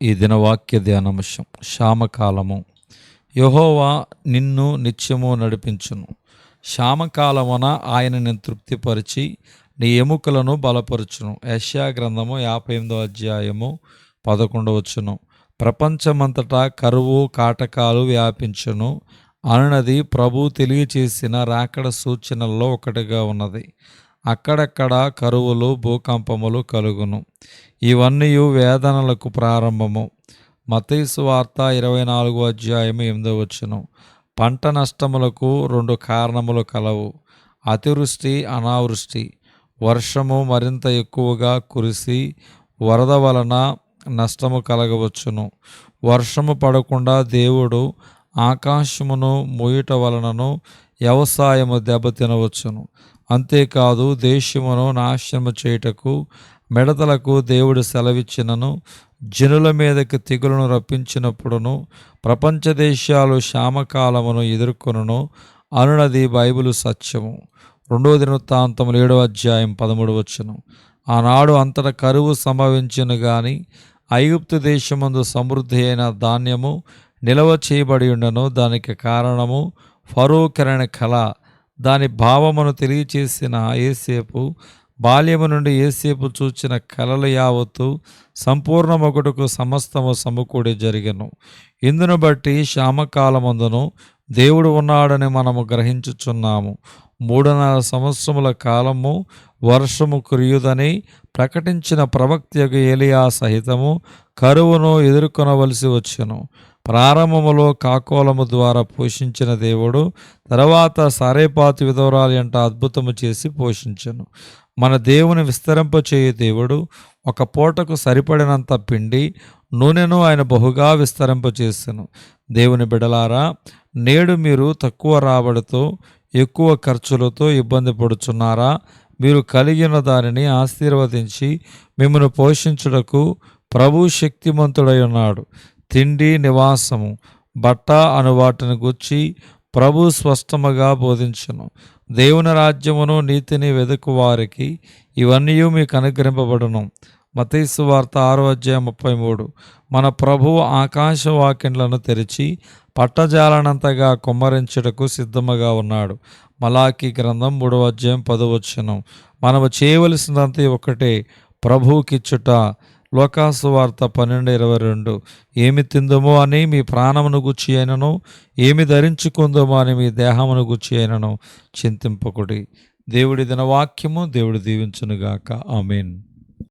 ఈ దినవాక్య ధ్యానాంశం క్షామకాలము. యెహోవా నిన్ను నిత్యము నడిపించును. క్షామకాలమున ఆయన నిన్ను తృప్తిపరిచి నీ ఎముకలను బలపరచును. యెషయా గ్రంథము 58వ అధ్యాయము 11వ వచనం. ప్రపంచమంతటా కరువు కాటకాలు వ్యాపించును అనునది ప్రభు తెలియచేసిన రాకడ సూచనల్లో ఒకటిగా ఉన్నది. అక్కడక్కడ కరువులు భూకంపములు కలుగును. ఇవన్నీ వేదనలకు ప్రారంభము. మత్తయి సువార్త 24వ అధ్యాయము 8వ వచనం. పంట నష్టములకు 2 కారణములు కలవు: అతివృష్టి, అనావృష్టి. వర్షము మరింత ఎక్కువగా కురిసి వరద వలన నష్టము కలగవచ్చును. వర్షము పడకుండా దేవుడు ఆకాశమును మూయుట వలనను వ్యవసాయము దెబ్బతినవచ్చును. అంతేకాదు దేశమును నాశనము చేయుటకు మిడతలకు దేవుడు సెలవిచ్చినను, జనుల మీదకి తెగులును రప్పించినప్పుడును ప్రపంచ దేశాలు క్షామకాలమును ఎదుర్కొనును అనునది బైబిలు సత్యము. 2వ దినవృత్తాంతములు 7వ అధ్యాయం 13వ వచనం. ఆనాడు అంతటా కరువు సంభవించును గాని ఐగుప్తు దేశమందు సమృద్ధి అయిన ధాన్యము నిల్వ చేయబడి ఉండను. దానికి కారణము ఫరో కనిన కల. దాని భావమును తెలియచేసిన యోసేపు బాల్యము నుండి యోసేపు చూచిన కలలు యావత్తు సంపూర్ణమొకటుకు సమస్తము సమకూడి జరిగెను. ఇందును బట్టి క్షామకాలమందును దేవుడు ఉన్నాడని మనము గ్రహించుచున్నాము. 3.5 సంవత్సరముల కాలము వర్షము కురియుదని ప్రకటించిన ప్రవక్త ఏలియా సహితము కరువును ఎదుర్కొనవలసి వచ్చెను. ప్రారంభములో కాకోలము ద్వారా పోషించిన దేవుడు తర్వాత సారేపాతు విధవరాలి అంట అద్భుతము చేసి పోషించెను. మన దేవుని విస్తరింపచేయు దేవుడు ఒక పూటకు సరిపడినంత పిండి నూనెను ఆయన బహుగా విస్తరింపచేసెను. దేవుని బిడలారా, నేడు మీరు తక్కువ రాబడితో ఎక్కువ ఖర్చులతో ఇబ్బంది పడుచున్నారా? మీరు కలిగిన దానిని ఆశీర్వదించి మిమ్మల్ని పోషించుటకు ప్రభు శక్తిమంతుడై ఉన్నాడు. తిండి, నివాసము, బట్ట అను వాటిని గూర్చి ప్రభు స్పష్టముగా బోధించును. దేవుని రాజ్యమును నీతిని వెదుకు వారికి ఇవన్నీ మీకు అనుగ్రహింపబడును. మత్తయి సువార్త 6వ అధ్యాయం 33. మన ప్రభువు ఆకాశ వాకిండ్లను తెరిచి పట్టజాలనంతగా కుమ్మరించుటకు సిద్ధముగా ఉన్నాడు. మలాకీ గ్రంథం 3వ అధ్యాయం 10వ వచనం. మనము చేయవలసినంత ఒకటే, ప్రభువుకిచ్చుట. లోకాసు వార్త 12:22. ఏమి తిందుమో అని మీ ప్రాణమును గుచ్చి అయినను, ఏమి ధరించుకుందుమో అని మీ దేహమును గుచ్చి అయినను చింతింపకుడి. దేవుడి దినవాక్యము దేవుడు దీవించునుగాక. ఆమేన్.